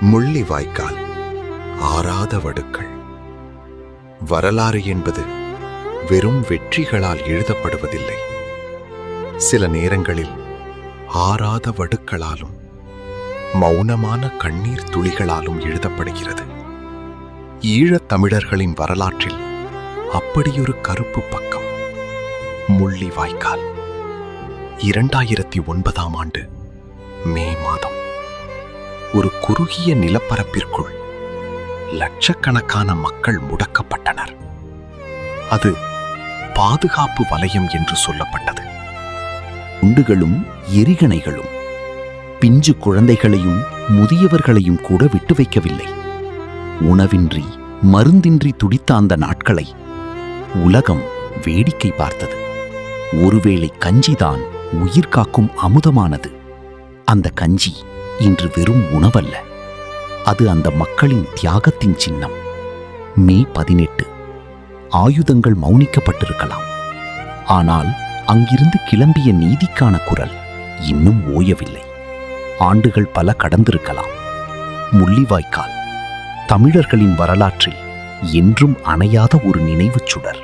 முள்ளிவாய்க்கால், ஆறாத வடுக்கள். வரலாறு என்பது வெறும் வெற்றிகளால் எழுதப்படுவதில்லை. சில நேரங்களில் ஆறாத வடுக்களாலும் மௌனமான கண்ணீர் துளிகளாலும் எழுதப்படுகிறது. ஈழத் தமிழர்களின் வரலாற்றில் அப்படியொரு கருப்பு பக்கம். முள்ளிவாய்க்கால். 2009ஆம் ஆண்டு மே மாதம். ஒரு குறுகிய நிலப்பரப்பிற்குள் லட்சக்கணக்கான மக்கள் முடக்கப்பட்டனர். அது பாதுகாப்பு வலயம் என்று சொல்லப்பட்டது. குண்டுகளும் எரிகணைகளும் பிஞ்சு குழந்தைகளையும் முதியவர்களையும் கூட விட்டு வைக்கவில்லை. உணவின்றி மருந்தின்றி துடித்த அந்த நாட்களை உலகம் வேடிக்கை பார்த்தது. ஒருவேளை கஞ்சிதான் உயிர் காக்கும் அமுதமானது. அந்த கஞ்சி இன்று வெறும் உணவல்ல, அது அந்த மக்களின் தியாகத்தின் சின்னம். மே 18. ஆயுதங்கள் மௌனிக்கப்பட்டிருக்கலாம், ஆனால் அங்கிருந்து கிளம்பிய நீதிக்கான குரல் இன்னும் ஓயவில்லை. ஆண்டுகள் பல கடந்திருக்கலாம். முள்ளிவாய்க்கால் தமிழர்களின் வரலாற்றில் என்றும் அணையாத ஒரு நினைவுச் சுடர்.